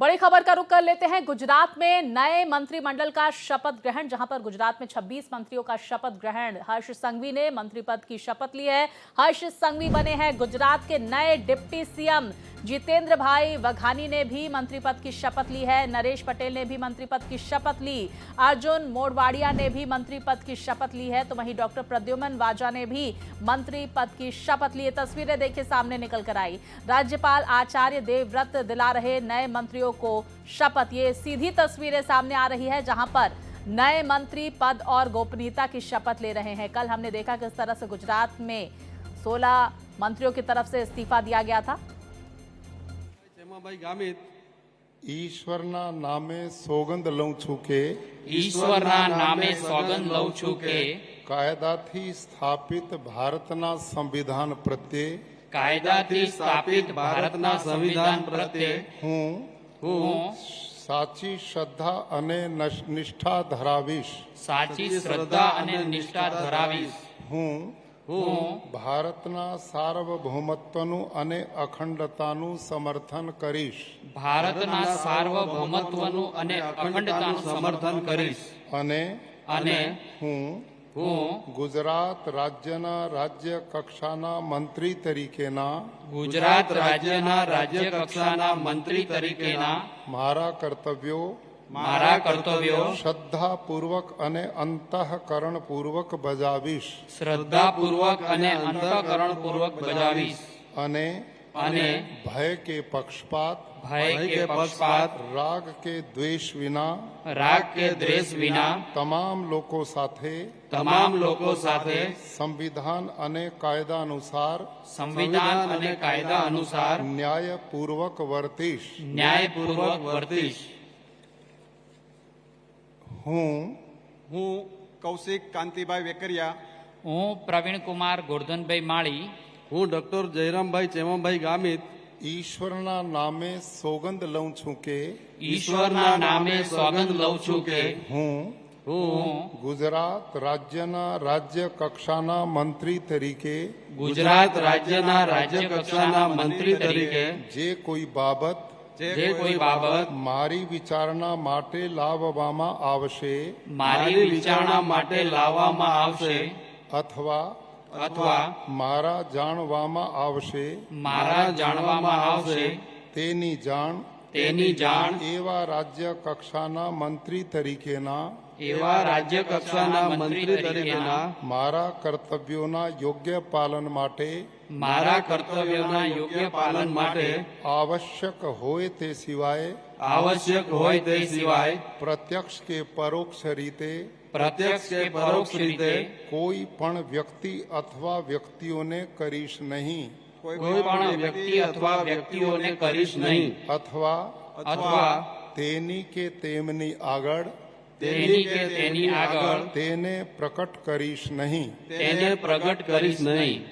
बड़ी खबर का रुख कर लेते हैं। गुजरात में नए मंत्रिमंडल का शपथ ग्रहण, जहां पर गुजरात में 26 मंत्रियों का शपथ ग्रहण। हर्ष संघवी ने मंत्री पद की शपथ ली है। हर्ष संघवी बने हैं गुजरात के नए डिप्टी सीएम। जितेंद्र भाई वघानी ने भी मंत्री पद की शपथ ली है। नरेश पटेल ने भी मंत्री पद की शपथ ली। अर्जुन मोढवाडिया ने भी मंत्री पद की शपथ ली है। तो वहीं डॉक्टर प्रद्युमन वाजा ने भी मंत्री पद की शपथ ली है। तस्वीरें देखिए सामने निकल कर आई। राज्यपाल आचार्य देवव्रत दिला रहे नए मंत्रियों को शपथ। ये सीधी तस्वीरें सामने आ रही है जहां पर नए मंत्री पद और गोपनीयता की शपथ ले रहे हैं। कल हमने देखा किस तरह से गुजरात में 16 मंत्रियों की तरफ से इस्तीफा दिया गया था। ईश्वरना नामे सोगंद लઉં છું કે ईश्वरना नामे सोगंद लઉં છું કે કાયદાથી સ્થાપિત ભારતના સંવિધાન પ્રત્યે કાયદાથી સ્થાપિત ભારતના સંવિધાન પ્રત્યે હું સાચી શ્રદ્ધા અને નિષ્ઠા ધરાવીશ। સાચી શ્રદ્ધા અને નિષ્ઠા ધરાવીશ। હું ભારતના સાર્વભૌમત્વનું અને અખંડતાનું સમર્થન કરીશ। ભારતના સાર્વભૌમત્વનું અને અખંડતાનું સમર્થન કરીશ। અને હું ગુજરાત રાજ્યના રાજ્ય કક્ષાના મંત્રી તરીકેના ગુજરાત રાજ્યના રાજ્ય કક્ષાના મંત્રી તરીકેના મારા કર્તવ્યો શ્રદ્ધાપૂર્વક અને અંતઃકરણપૂર્વક બજાવીશ। શ્રદ્ધાપૂર્વક અને અંતઃકરણપૂર્વક બજાવીશ। અને ભય કે પક્ષપાત રાગ કે દ્વેષ વિના તમામ લોકો સાથે સંવિધાન અને કાયદા અનુસાર ન્યાયપૂર્વક વર્તીશ। હું કૌશિક કાંતિભાઈ વેકરિયા, હું પ્રવીણ કુમાર ગોરધનભાઈ માળી, હું ડોક્ટર જયરામભાઈ ચેમાભાઈ ગામિત ઈશ્વરના નામે સોગંદ લઉં છું કે ઈશ્વરના નામે સોગંદ લઉં છું કે હું ગુજરાત રાજ્યના રાજ્ય કક્ષાના મંત્રી તરીકે ગુજરાત રાજ્યના રાજ્ય કક્ષાના મંત્રી તરીકે જે કોઈ બાબત મારી વિચારણા માટે લાવવામાં આવશે અથવા મારા જાણવામાં આવશે તેની જાણ એવા રાજ્ય કક્ષાના મંત્રી તરીકેના મારા કર્તવ્યોના યોગ્ય પાલન માટે આવશ્યક હોય તે સિવાય પ્રત્યક્ષ કે પરોક્ષ રીતે કોઈ પણ વ્યક્તિ અથવા વ્યક્તિઓને કરીશ નહીં અથવા તેની કે તેમની આગળ તેને પ્રકટ કરીશ નહીં।